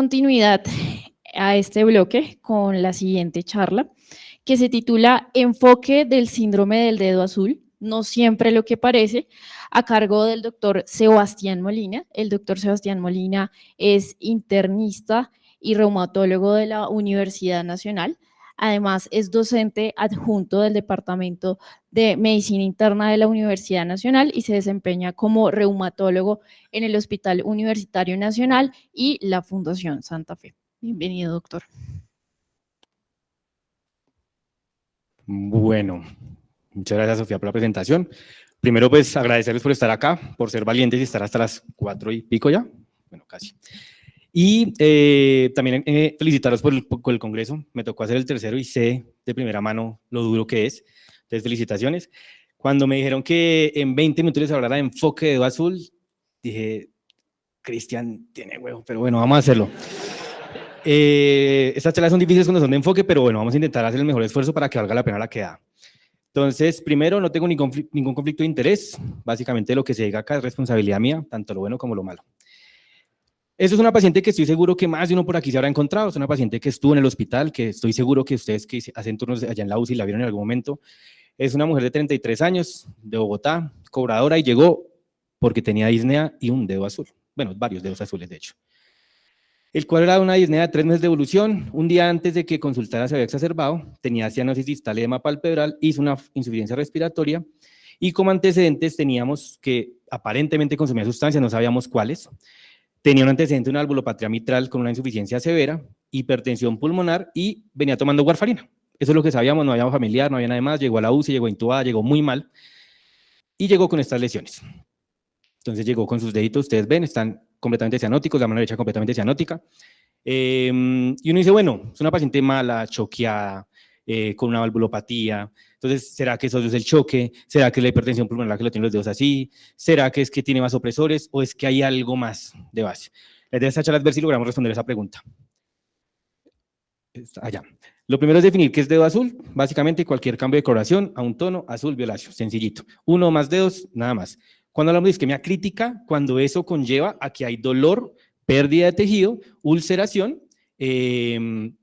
Continuidad a este bloque con la siguiente charla, que se titula Enfoque del síndrome del dedo azul, no siempre lo que parece, a cargo del doctor Sebastián Molina. El doctor Sebastián Molina es internista y reumatólogo de la Universidad Nacional. Además, es docente adjunto del Departamento de Medicina Interna de la Universidad Nacional y se desempeña como reumatólogo en el Hospital Universitario Nacional y la Fundación Santa Fe. Bienvenido, doctor. Bueno, muchas gracias, Sofía, por la presentación. Primero, pues, agradecerles por estar acá, por ser valientes y estar hasta las 4:00 ya, bueno, casi. Y también felicitarlos por el congreso. Me tocó hacer el tercero y sé de primera mano lo duro que es. Entonces, felicitaciones. Cuando me dijeron que en 20 minutos les hablara de enfoque de dedo azul, dije, Cristian tiene huevo, pero bueno, vamos a hacerlo. Estas charlas son difíciles cuando son de enfoque, pero bueno, vamos a intentar hacer el mejor esfuerzo para que valga la pena la queda. Entonces, primero, no tengo ningún conflicto de interés. Básicamente lo que se diga acá es responsabilidad mía, tanto lo bueno como lo malo. Esta es una paciente que estoy seguro que más de uno por aquí se habrá encontrado. Es una paciente que estuvo en el hospital, que estoy seguro que ustedes que hacen turnos allá en la UCI la vieron en algún momento. Es una mujer de 33 años, de Bogotá, cobradora, y llegó porque tenía disnea y un dedo azul. Bueno, varios dedos azules, de hecho. El cuadro era una disnea de 3 meses de evolución. Un día antes de que consultara se había exacerbado, tenía cianosis distal, edema palpebral, hizo una insuficiencia respiratoria y como antecedentes teníamos que aparentemente consumía sustancias, no sabíamos cuáles. Tenía un antecedente de una valvulopatía mitral con una insuficiencia severa, hipertensión pulmonar y venía tomando warfarina. Eso es lo que sabíamos, no había familiar, no había nada más. Llegó a la UCI, llegó intubada, llegó muy mal y llegó con estas lesiones. Entonces llegó con sus deditos, ustedes ven, están completamente cianóticos, la mano derecha completamente cianótica. Y uno dice, bueno, es una paciente mala, choqueada, con una valvulopatía. Entonces, ¿será que eso es el choque? ¿Será que es la hipertensión pulmonar que lo tiene los dedos así? ¿Será que es que tiene vasopresores o es que hay algo más de base? La idea de esta charla es ver si logramos responder esa pregunta. Allá. Lo primero es definir qué es dedo azul. Básicamente, cualquier cambio de coloración a un tono azul violáceo, sencillito. Uno o más dedos, nada más. Cuando hablamos de isquemia crítica, cuando eso conlleva a que hay dolor, pérdida de tejido, ulceración, en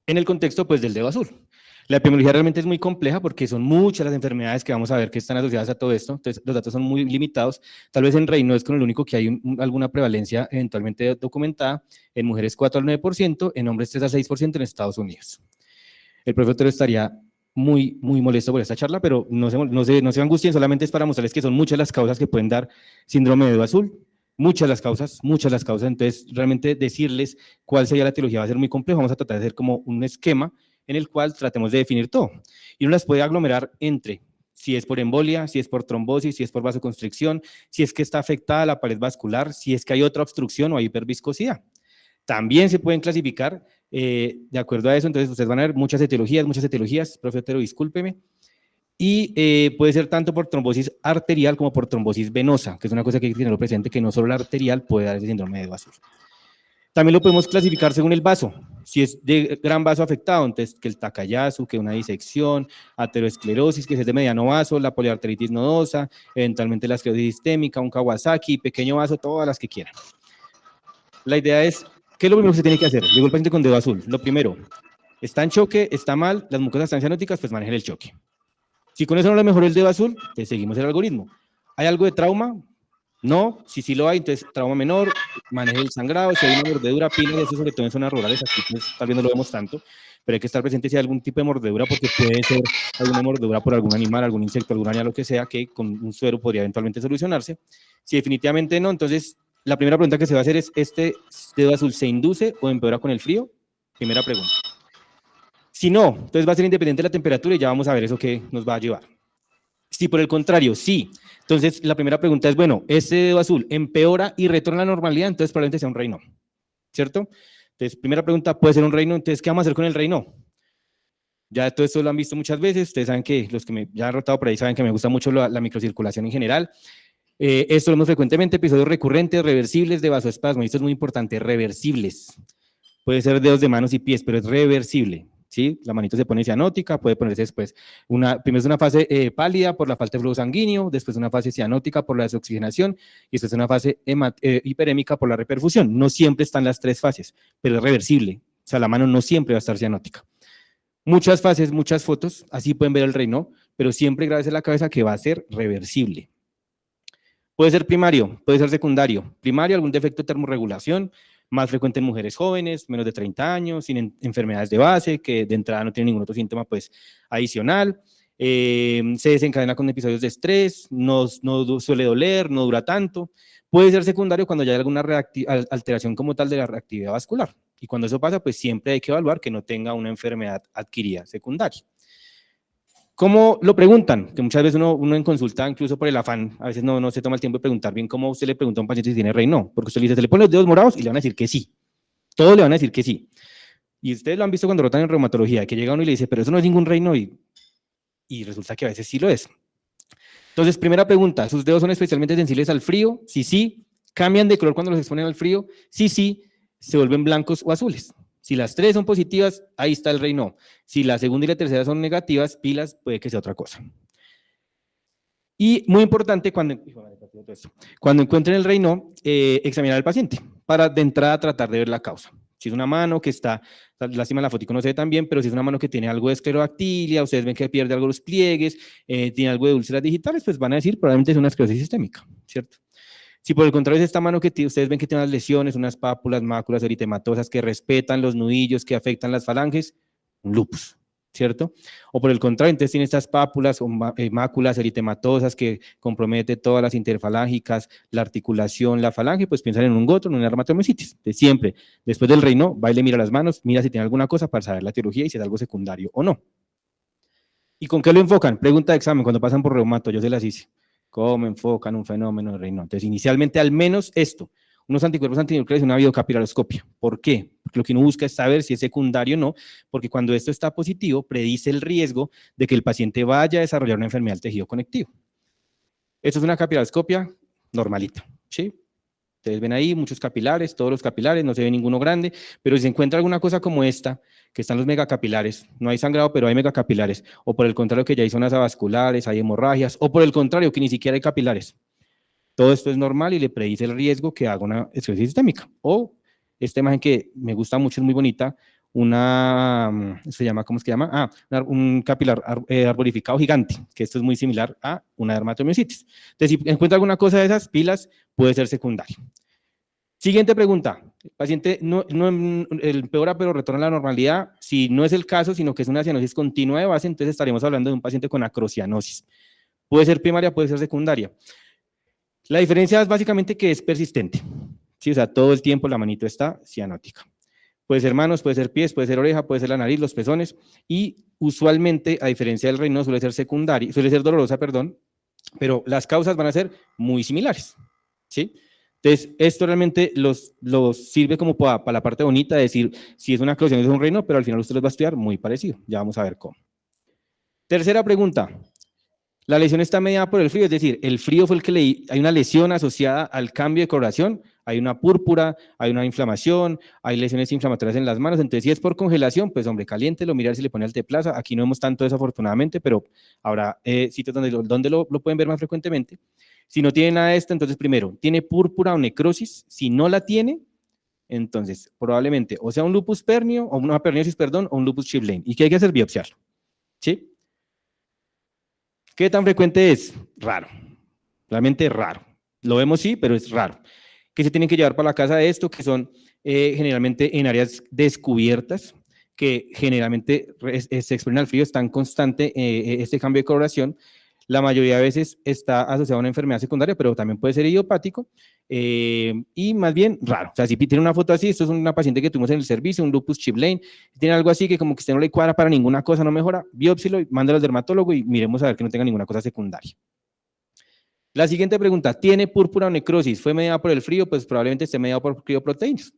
el contexto pues, del dedo azul. La epidemiología realmente es muy compleja porque son muchas las enfermedades que vamos a ver que están asociadas a todo esto, entonces los datos son muy limitados. Tal vez en Reino es con el único que hay alguna prevalencia eventualmente documentada, en mujeres 4 al 9%, en hombres 3 al 6% en Estados Unidos. El profesor estaría muy molesto por esta charla, pero no se angustien, solamente es para mostrarles que son muchas las causas que pueden dar síndrome de dedo azul, muchas las causas, entonces realmente decirles cuál sería la etiología va a ser muy complejo, vamos a tratar de hacer como un esquema en el cual tratemos de definir todo, y uno las puede aglomerar entre si es por embolia, si es por trombosis, si es por vasoconstricción, si es que está afectada la pared vascular, si es que hay otra obstrucción o hay hiperviscosidad. También se pueden clasificar de acuerdo a eso, entonces ustedes van a ver muchas etiologías, profe Otero, discúlpeme, y puede ser tanto por trombosis arterial como por trombosis venosa, que es una cosa que hay que tenerlo presente, que no solo la arterial puede dar ese síndrome de dedo azul. También lo podemos clasificar según el vaso, si es de gran vaso afectado, entonces que el Takayasu, que una disección, ateroesclerosis, que es de mediano vaso, la poliarteritis nodosa, eventualmente la esclerosis sistémica, un Kawasaki, pequeño vaso, todas las que quieran. La idea es, ¿qué es lo primero que se tiene que hacer? Llegó el paciente con dedo azul. Lo primero, está en choque, está mal, las mucosas están cianóticas, pues manejen el choque. Si con eso no le mejoró el dedo azul, pues seguimos el algoritmo. ¿Hay algo de trauma? No. Si sí lo hay, entonces trauma menor, maneje el sangrado, si hay una mordedura, pílale, eso sobre todo en zonas rurales, aquí pues, tal vez no lo vemos tanto, pero hay que estar presente si hay algún tipo de mordedura, porque puede ser alguna mordedura por algún animal, algún insecto, algún araña, lo que sea, que con un suero podría eventualmente solucionarse. Si definitivamente no, entonces la primera pregunta que se va a hacer es, ¿este dedo azul se induce o empeora con el frío? Primera pregunta. Si no, entonces va a ser independiente de la temperatura y ya vamos a ver eso que nos va a llevar. Si por el contrario, sí, entonces la primera pregunta es, bueno, ¿este dedo azul empeora y retorna a la normalidad? Entonces probablemente sea un Raynaud, ¿cierto? Entonces, primera pregunta, ¿puede ser un Raynaud? Entonces, ¿qué vamos a hacer con el Raynaud? Ya todo esto lo han visto muchas veces, ustedes saben que los que ya han rotado por ahí saben que me gusta mucho la microcirculación en general. Esto lo vemos frecuentemente, episodios recurrentes, reversibles de vasoespasmo, y esto es muy importante, reversibles. Puede ser dedos de manos y pies, pero es reversible. ¿sí? La manito se pone cianótica, puede ponerse después, primero es una fase pálida por la falta de flujo sanguíneo, después una fase cianótica por la desoxigenación y después una fase hiperémica por la reperfusión. No siempre están las tres fases, pero es reversible, o sea, la mano no siempre va a estar cianótica. Muchas fases, muchas fotos, así pueden ver el Raynaud, pero siempre grábese en la cabeza que va a ser reversible. Puede ser primario, puede ser secundario. Primario, algún defecto de termorregulación, más frecuente en mujeres jóvenes, menos de 30 años, sin enfermedades de base, que de entrada no tienen ningún otro síntoma pues, adicional. Se desencadena con episodios de estrés, no suele doler, no dura tanto. Puede ser secundario cuando ya hay alguna alteración como tal de la reactividad vascular. Y cuando eso pasa, pues siempre hay que evaluar que no tenga una enfermedad adquirida secundaria. ¿Cómo lo preguntan? Que muchas veces uno en consulta, incluso por el afán, a veces no se toma el tiempo de preguntar bien cómo usted le pregunta a un paciente si tiene Raynaud, porque usted le dice, se le ponen los dedos morados y le van a decir que sí. Todos le van a decir que sí. Y ustedes lo han visto cuando rotan en reumatología, que llega uno y le dice, pero eso no es ningún Raynaud, y resulta que a veces sí lo es. Entonces, primera pregunta, ¿sus dedos son especialmente sensibles al frío? Sí. ¿Cambian de color cuando los exponen al frío? Sí. ¿Se vuelven blancos o azules? Si las tres son positivas, ahí está el Raynaud. Si la segunda y la tercera son negativas, pilas, puede que sea otra cosa. Y muy importante, cuando encuentren el Raynaud, examinar al paciente para de entrada tratar de ver la causa. Si es una mano que está, lástima la fotico no se ve tan bien, pero si es una mano que tiene algo de esclerodactilia, ustedes ven que pierde algo de los pliegues, tiene algo de úlceras digitales, pues van a decir probablemente es una esclerosis sistémica, ¿cierto? Si por el contrario es esta mano que ustedes ven que tiene unas lesiones, unas pápulas, máculas eritematosas que respetan los nudillos, que afectan las falanges, un lupus, ¿cierto? O por el contrario, entonces tiene estas pápulas o máculas eritematosas que compromete todas las interfalángicas, la articulación, la falange, pues piensan en un gotro, en una dermatomiositis. De siempre, después del Raynaud, va y le mira las manos, mira si tiene alguna cosa para saber la etiología y si es algo secundario o no. ¿Y con qué lo enfocan? Pregunta de examen, cuando pasan por reumato, yo se las hice. ¿Cómo enfocan un fenómeno de Raynaud? Entonces, inicialmente, al menos esto, unos anticuerpos antinucleares y una videocapilaroscopia. ¿Por qué? Porque lo que uno busca es saber si es secundario o no, porque cuando esto está positivo, predice el riesgo de que el paciente vaya a desarrollar una enfermedad del tejido conectivo. Esto es una capilaroscopia normalita, ¿sí? Ustedes ven ahí muchos capilares, todos los capilares, no se ve ninguno grande, pero si se encuentra alguna cosa como esta, que están los megacapilares, no hay sangrado, pero hay megacapilares, o por el contrario que ya hay zonas avasculares, hay hemorragias, o por el contrario que ni siquiera hay capilares. Todo esto es normal y le predice el riesgo que haga una esclerosis sistémica. O esta imagen que me gusta mucho, es muy bonita, se llama, ¿cómo es que llama? Un capilar arborificado gigante, que esto es muy similar a una dermatomiositis. Entonces, si encuentra alguna cosa de esas pilas, puede ser secundario. Siguiente pregunta. El paciente empeora pero retorna a la normalidad. Si no es el caso, sino que es una cianosis continua de base, entonces estaremos hablando de un paciente con acrocianosis. Puede ser primaria, puede ser secundaria. La diferencia es básicamente que es persistente. ¿Sí? O sea, todo el tiempo la manito está cianótica. Puede ser manos, puede ser pies, puede ser oreja, puede ser la nariz, los pezones, y usualmente, a diferencia del Raynaud, suele ser dolorosa, perdón, pero las causas van a ser muy similares, ¿sí? Entonces, esto realmente los sirve como para la parte bonita de decir si es una aclosión o es un Raynaud, pero al final usted los va a estudiar muy parecido, ya vamos a ver cómo. Tercera pregunta. La lesión está mediada por el frío, es decir, el frío fue el que hay una lesión asociada al cambio de coloración, hay una púrpura, hay una inflamación, hay lesiones inflamatorias en las manos, entonces si es por congelación, pues hombre, caliéntelo, mirar si le pone alteplasa, aquí no vemos tanto desafortunadamente, pero habrá sitios donde lo pueden ver más frecuentemente. Si no tiene nada de esto, entonces primero, ¿tiene púrpura o necrosis? Si no la tiene, entonces probablemente o sea un lupus pernio, o una perniosis, perdón, o un lupus Chiplein, ¿y qué hay que hacer? Biopsiarlo, ¿sí? ¿Qué tan frecuente es? Raro, realmente raro. Lo vemos sí, pero es raro. ¿Qué se tienen que llevar para la casa de esto? Que son generalmente en áreas descubiertas, que generalmente se exponen al frío, están constante este cambio de coloración. La mayoría de veces está asociado a una enfermedad secundaria, pero también puede ser idiopático y más bien raro. O sea, si tiene una foto así, esto es una paciente que tuvimos en el servicio, un lupus Chiplein, tiene algo así que como que usted no le cuadra para ninguna cosa, no mejora, biópsilo y mándalo al dermatólogo y miremos a ver que no tenga ninguna cosa secundaria. La siguiente pregunta, ¿tiene púrpura o necrosis? ¿Fue mediada por el frío? Pues probablemente esté mediado por crioproteínas.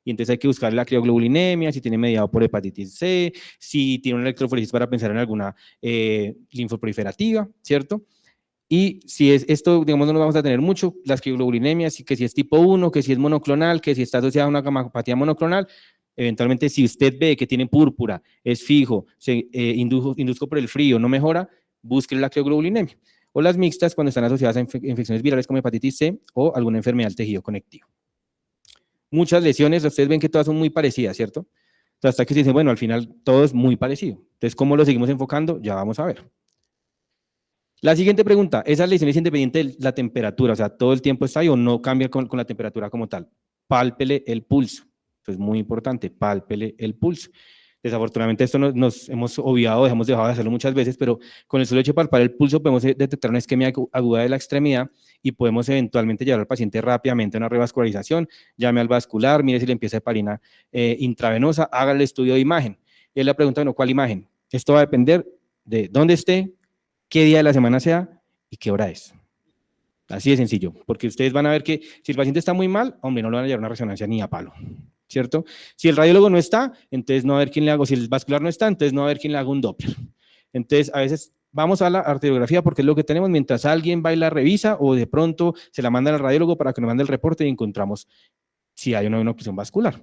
Y entonces hay que buscar la crioglobulinemia, si tiene mediado por hepatitis C, si tiene una electroforesis para pensar en alguna linfoproliferativa, ¿cierto? Y si es esto, digamos, no lo vamos a tener mucho, las crioglobulinemias, que si es tipo 1, que si es monoclonal, que si está asociada a una gamapatía monoclonal, Eventualmente, si usted ve que tiene púrpura, es fijo, induzco por el frío, no mejora, busque la crioglobulinemia. O las mixtas cuando están asociadas a infecciones virales como hepatitis C o alguna enfermedad del tejido conectivo. Muchas lesiones, ustedes ven que todas son muy parecidas, ¿cierto? Entonces, hasta que se dicen, bueno, al final todo es muy parecido. Entonces, ¿cómo lo seguimos enfocando? Ya vamos a ver. La siguiente pregunta, ¿esas lesiones independientes de la temperatura? O sea, ¿todo el tiempo está ahí o no cambia con la temperatura como tal? Pálpele el pulso. Eso es muy importante, pálpele el pulso. Desafortunadamente esto nos hemos obviado, hemos dejado de hacerlo muchas veces, pero con el solo hecho de palpar el pulso podemos detectar una isquemia aguda de la extremidad y podemos eventualmente llevar al paciente rápidamente a una revascularización, llame al vascular, mire si le empieza heparina intravenosa, haga el estudio de imagen. Y él le pregunta, bueno, ¿cuál imagen? Esto va a depender de dónde esté, qué día de la semana sea y qué hora es. Así de sencillo, porque ustedes van a ver que si el paciente está muy mal, hombre, no le van a llevar una resonancia ni a palo, ¿cierto? Si el radiólogo no está, entonces no va a ver quién le haga, si el vascular no está, entonces no va a ver quién le haga un Doppler. Entonces, a veces vamos a la arteriografía porque es lo que tenemos mientras alguien va y la revisa o de pronto se la manda al radiólogo para que nos mande el reporte y encontramos si hay una oclusión vascular.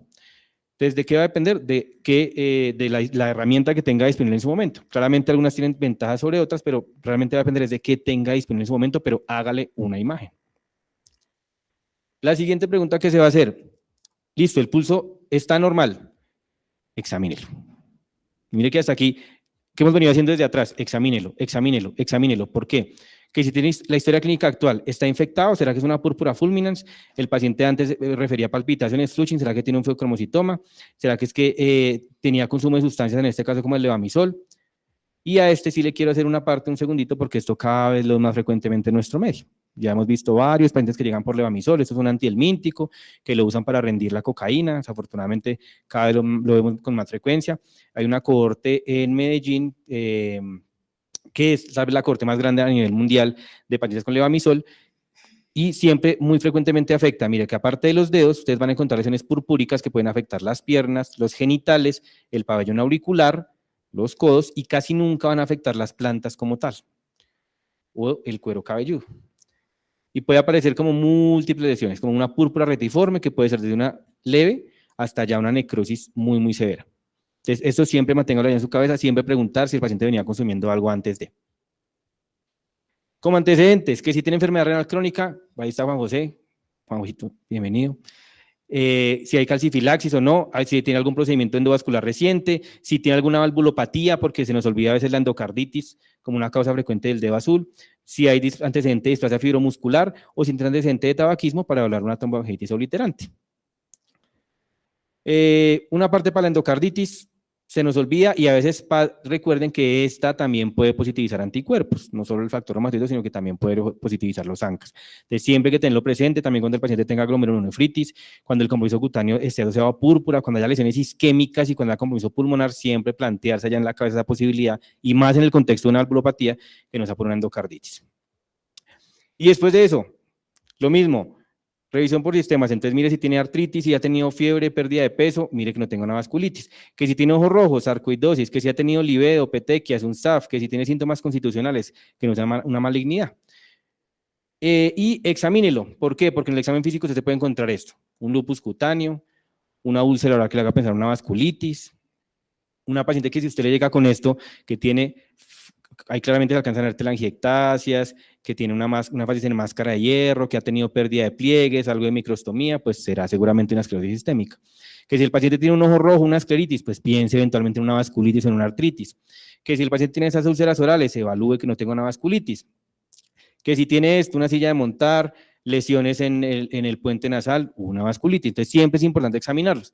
Entonces, ¿de qué va a depender? De la herramienta que tenga disponible en su momento. Claramente algunas tienen ventajas sobre otras, pero realmente va a depender de qué tenga disponible en su momento, pero hágale una imagen. La siguiente pregunta que se va a hacer, listo, el pulso está normal, examínelo. Mire que hasta aquí, ¿qué hemos venido haciendo desde atrás? Examínelo, examínelo, examínelo. ¿Por qué? Que si tenéis la historia clínica actual, ¿está infectado? ¿Será que es una púrpura fulminans? El paciente antes refería palpitaciones, flushing, ¿será que tiene un feocromocitoma? ¿Será que es que tenía consumo de sustancias, en este caso como el levamisol? Y a este sí le quiero hacer una parte, un segundito, porque esto cada vez lo es más frecuentemente en nuestro medio. Ya hemos visto varios pacientes que llegan por levamisol, esto es un antihelmíntico, que lo usan para rendir la cocaína, desafortunadamente cada vez lo vemos con más frecuencia. Hay una cohorte en Medellín, que es tal vez la cohorte más grande a nivel mundial de pacientes con levamisol, y siempre, muy frecuentemente afecta, mire que aparte de los dedos, ustedes van a encontrar lesiones purpúricas que pueden afectar las piernas, los genitales, el pabellón auricular, los codos, y casi nunca van a afectar las plantas como tal, o el cuero cabelludo. Y puede aparecer como múltiples lesiones, como una púrpura retiforme, que puede ser desde una leve hasta ya una necrosis muy, muy severa. Entonces, esto siempre manténgalo en su cabeza, siempre preguntar si el paciente venía consumiendo algo antes de. Como antecedentes, que si tiene enfermedad renal crónica, ahí está Juan José, Juanjito, bienvenido. Si hay calcifilaxis o no, si tiene algún procedimiento endovascular reciente, si tiene alguna valvulopatía, porque se nos olvida a veces la endocarditis como una causa frecuente del dedo azul, si hay antecedente de displasia fibromuscular o si tiene antecedente de tabaquismo para evaluar una tromboangitis obliterante. Una parte para la endocarditis se nos olvida y a veces recuerden que esta también puede positivizar anticuerpos, no solo el factor reumatoide, sino que también puede positivizar los ANCAs. Entonces, siempre que tenerlo presente, también cuando el paciente tenga glomerulonefritis, cuando el compromiso cutáneo esté asociado a púrpura, cuando haya lesiones isquémicas y cuando haya compromiso pulmonar, siempre plantearse allá en la cabeza esa posibilidad, y más en el contexto de una valvulopatía que nos sea por una endocarditis. Y después de eso, lo mismo, revisión por sistemas, entonces mire si tiene artritis, si ha tenido fiebre, pérdida de peso, mire que no tenga una vasculitis, que si tiene ojos rojos, sarcoidosis, que si ha tenido livedo, petequias, un SAF, que si tiene síntomas constitucionales, que no sea una malignidad. Y examínelo, ¿por qué? Porque en el examen físico se puede encontrar esto, un lupus cutáneo, una úlcera oral que le haga pensar una vasculitis, una paciente que si usted le llega con esto, que tiene, ahí claramente se alcanzan a ver telangiectasias, que tiene una fascitis en máscara de hierro, que ha tenido pérdida de pliegues, algo de microstomía, pues será seguramente una esclerosis sistémica. Que si el paciente tiene un ojo rojo, una escleritis, pues piense eventualmente en una vasculitis o en una artritis. Que si el paciente tiene esas úlceras orales, evalúe que no tenga una vasculitis. Que si tiene esto, una silla de montar, lesiones en el puente nasal, una vasculitis. Entonces siempre es importante examinarlos.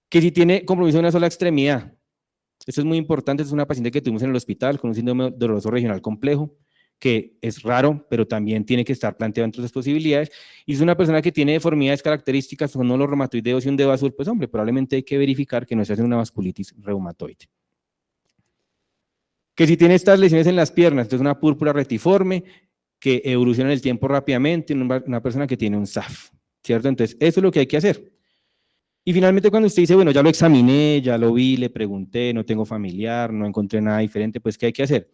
Que si tiene compromiso de una sola extremidad, esto es muy importante, es una paciente que tuvimos en el hospital con un síndrome doloroso regional complejo, que es raro, pero también tiene que estar planteado entre las posibilidades, y es una persona que tiene deformidades características, son los reumatoideos y un dedo azul, pues hombre, probablemente hay que verificar que no se hace una vasculitis reumatoide. Que si tiene estas lesiones en las piernas, entonces una púrpura retiforme, que evoluciona en el tiempo rápidamente, una persona que tiene un SAF, ¿cierto? Entonces, eso es lo que hay que hacer. Y finalmente cuando usted dice, bueno, ya lo examiné, ya lo vi, le pregunté, no tengo familiar, no encontré nada diferente, pues ¿qué hay que hacer?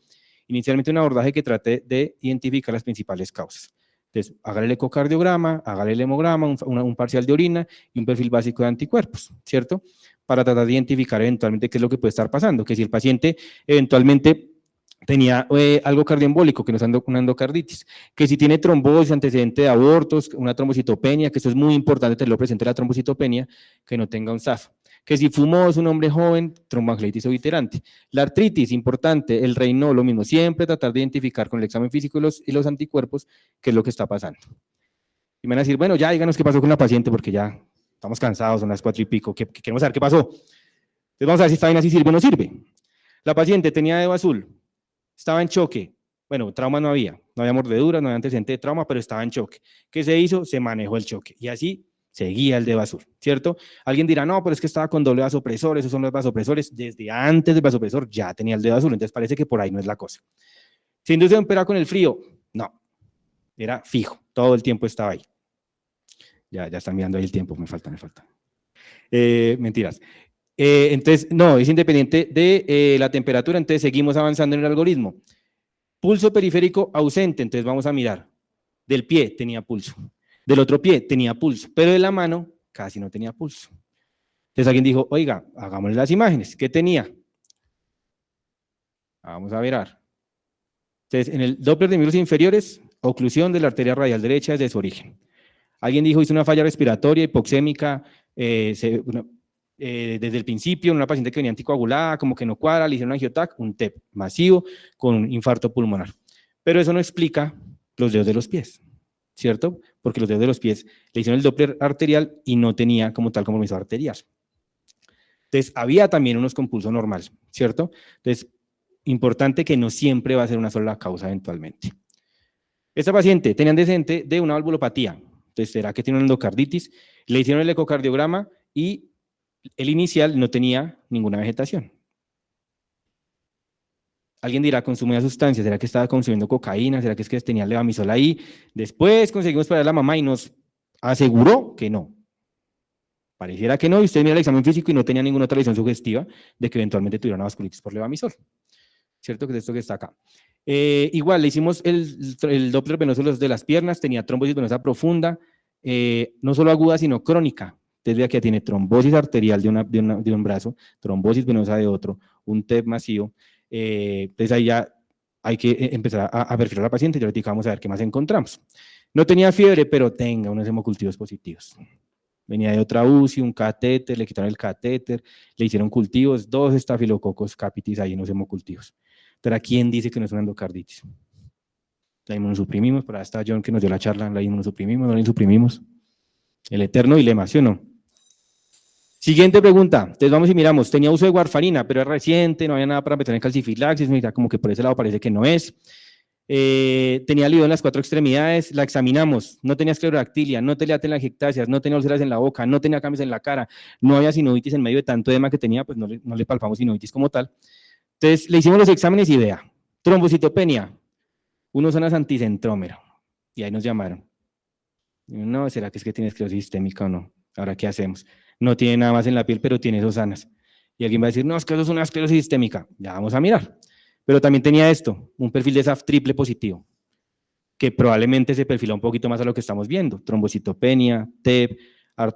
Inicialmente un abordaje que trate de identificar las principales causas. Entonces, hágale el ecocardiograma, hágale el hemograma, un parcial de orina y un perfil básico de anticuerpos, ¿cierto? para tratar de identificar eventualmente qué es lo que puede estar pasando, que si el paciente eventualmente tenía algo cardioembólico, que no es una endocarditis, que si tiene trombosis, antecedente de abortos, una trombocitopenia, que eso es muy importante tenerlo presente, la trombocitopenia, que no tenga un SAF, que si fumó, es un hombre joven, tromboangiolitis obliterante. La artritis, importante, el Raynaud, lo mismo, siempre tratar de identificar con el examen físico y los anticuerpos qué es lo que está pasando. Y me van a decir, bueno, ya díganos qué pasó con la paciente, porque ya estamos cansados, son las 4 y pico, que queremos saber qué pasó. Entonces vamos a ver si esta vaina sí sirve o no sirve. La paciente tenía dedo azul, estaba en choque, bueno, trauma no había mordedura, no había antecedente de trauma, pero estaba en choque. ¿Qué se hizo? Se manejó el choque, y así seguía el dedo azul, ¿cierto? Alguien dirá, no, pero es que estaba con doble vasopresor, esos son los vasopresores, desde antes del vasopresor ya tenía el dedo azul, entonces parece que por ahí no es la cosa. ¿Se induce a empeorar con el frío? No, era fijo, todo el tiempo estaba ahí. Ya están mirando ahí el tiempo, me falta. Mentiras. Entonces, no, es independiente de la temperatura, entonces seguimos avanzando en el algoritmo. Pulso periférico ausente, entonces vamos a mirar. Del pie tenía pulso, del otro pie tenía pulso, pero de la mano casi no tenía pulso. Entonces alguien dijo, oiga, hagámosle las imágenes. ¿Qué tenía? Vamos a ver. Entonces, en el Doppler de miembros inferiores, oclusión de la arteria radial derecha desde su origen. Alguien dijo, hizo una falla respiratoria, hipoxémica, desde el principio, una paciente que venía anticoagulada, como que no cuadra, le hicieron un angiotac, un TEP masivo con un infarto pulmonar. Pero eso no explica los dedos de los pies, ¿cierto? Porque los dedos de los pies le hicieron el Doppler arterial y no tenía como tal compromiso arterial. Entonces, había también unos con pulso normal, ¿cierto? Entonces, importante que no siempre va a ser una sola causa eventualmente. Esta paciente tenía antecedente de una valvulopatía. Entonces, ¿será que tiene una endocarditis? Le hicieron el ecocardiograma y el inicial no tenía ninguna vegetación. Alguien dirá, consumía sustancias, ¿será que estaba consumiendo cocaína? ¿Será que es que tenía levamisol ahí? Después conseguimos parar a la mamá y nos aseguró que no. Pareciera que no, y usted mira el examen físico y no tenía ninguna otra lesión sugestiva de que eventualmente tuviera una vasculitis por levamisol. ¿Cierto? Que es esto que está acá. Igual, le hicimos el Doppler venoso de las piernas, tenía trombosis venosa profunda, no solo aguda, sino crónica. Entonces, aquí tiene trombosis arterial de un brazo, trombosis venosa de otro, un TEP masivo. Entonces, ahí ya hay que empezar a perfilar a la paciente y ahorita vamos a ver qué más encontramos. No tenía fiebre, pero tenga unos hemocultivos positivos. Venía de otra UCI, un catéter, le quitaron el catéter, le hicieron cultivos, 2 estafilococos capitis ahí en los hemocultivos. Pero ¿a quién dice que no es una endocarditis? La inmunosuprimimos, por ahí está John que nos dio la charla, la inmunosuprimimos, no la insuprimimos. El eterno dilema, ¿sí o no? Siguiente pregunta, entonces vamos y miramos, tenía uso de warfarina, pero es reciente, no había nada para meter en calcifilaxis, mira, como que por ese lado parece que no es. Tenía líquido en las 4 extremidades, la examinamos, no tenía esclerodactilia, no tenía telangiectasias, no tenía úlceras en la boca, no tenía cambios en la cara, no había sinovitis en medio de tanto edema que tenía, pues no le palpamos sinovitis como tal. Entonces le hicimos los exámenes y vea, trombocitopenia, unos zonas anticentrómero, y ahí nos llamaron. No, ¿será que es que tiene esclerosis sistémica o no? Ahora, ¿qué hacemos? No tiene nada más en la piel, pero tiene esosanas. Y alguien va a decir, no, es que eso es una esclerosis sistémica. Ya vamos a mirar. Pero también tenía esto, un perfil de SAF triple positivo, que probablemente se perfila un poquito más a lo que estamos viendo. Trombocitopenia, TEP,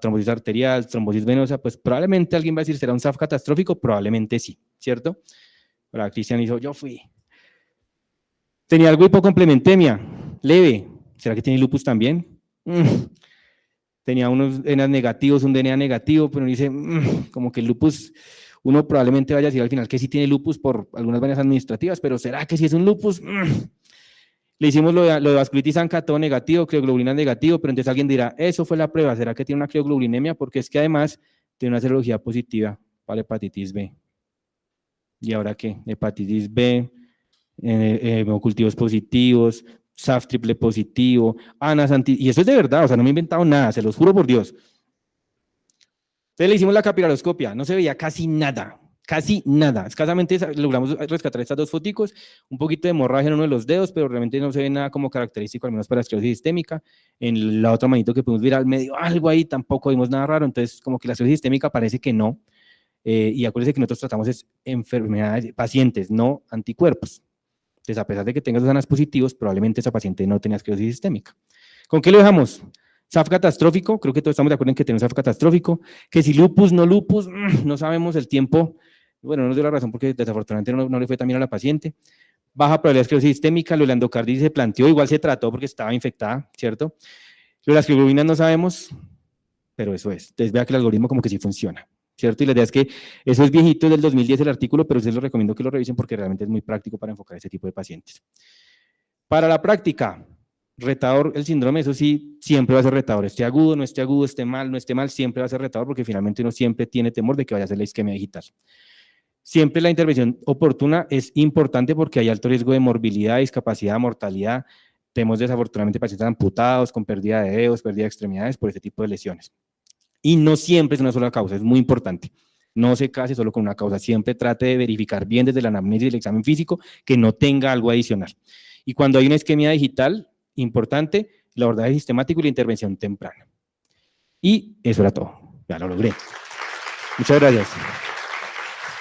trombosis arterial, trombosis venosa, pues probablemente alguien va a decir, ¿será un SAF catastrófico? Probablemente sí, ¿cierto? Ahora Cristian dijo, yo fui. Tenía algo hipocomplementemia, leve. ¿Será que tiene lupus también? Tenía unos ENAs negativos, un DNA negativo, pero dice, como que el lupus, uno probablemente vaya a decir al final que sí tiene lupus por algunas vainas administrativas, pero ¿será que sí es un lupus? Le hicimos lo de vasculitis ANCA, todo negativo, crioglobulina negativo, pero entonces alguien dirá, eso fue la prueba, ¿será que tiene una crioglobulinemia? Porque es que además tiene una serología positiva para hepatitis B. ¿Y ahora qué? Hepatitis B, hemocultivos positivos, SAF triple positivo, ANAS y eso es de verdad, o sea, no me he inventado nada, se los juro por Dios. Entonces le hicimos la capilaroscopia, no se veía casi nada, escasamente logramos rescatar estas 2 foticos, un poquito de hemorragia en uno de los dedos, pero realmente no se ve nada como característico, al menos para esclerosis sistémica. En la otra manito que pudimos ver al medio, algo ahí, tampoco vimos nada raro, entonces como que la esclerosis sistémica parece que no, y acuérdense que nosotros tratamos es enfermedades, pacientes, no anticuerpos. Entonces, a pesar de que tenga esos ANAS positivos, probablemente esa paciente no tenía esclerosis sistémica. ¿Con qué lo dejamos? SAF catastrófico, creo que todos estamos de acuerdo en que tenemos SAF catastrófico, que si lupus, no lupus, no sabemos el tiempo, bueno, no nos dio la razón porque desafortunadamente no le fue tan bien a la paciente. Baja probabilidad de esclerosis sistémica, lo de la endocarditis se planteó, igual se trató porque estaba infectada, ¿cierto? Lo de las globulina no sabemos, pero eso es. Entonces vea que el algoritmo como que sí funciona, ¿cierto? Y la idea es que eso es viejito, es del 2010 el artículo, pero ustedes lo recomiendo que lo revisen porque realmente es muy práctico para enfocar ese tipo de pacientes. Para la práctica, retador, el síndrome, eso sí, siempre va a ser retador, esté agudo, no esté agudo, esté mal, no esté mal, siempre va a ser retador porque finalmente uno siempre tiene temor de que vaya a ser la isquemia digital. Siempre la intervención oportuna es importante porque hay alto riesgo de morbilidad, discapacidad, mortalidad. Tenemos desafortunadamente pacientes amputados, con pérdida de dedos, pérdida de extremidades por este tipo de lesiones. Y no siempre es una sola causa, es muy importante. No se case solo con una causa, siempre trate de verificar bien desde la anamnesis y el examen físico que no tenga algo adicional. Y cuando hay una isquemia digital, importante, el abordaje sistemático y la intervención temprana. Y eso era todo, ya lo logré. Muchas gracias.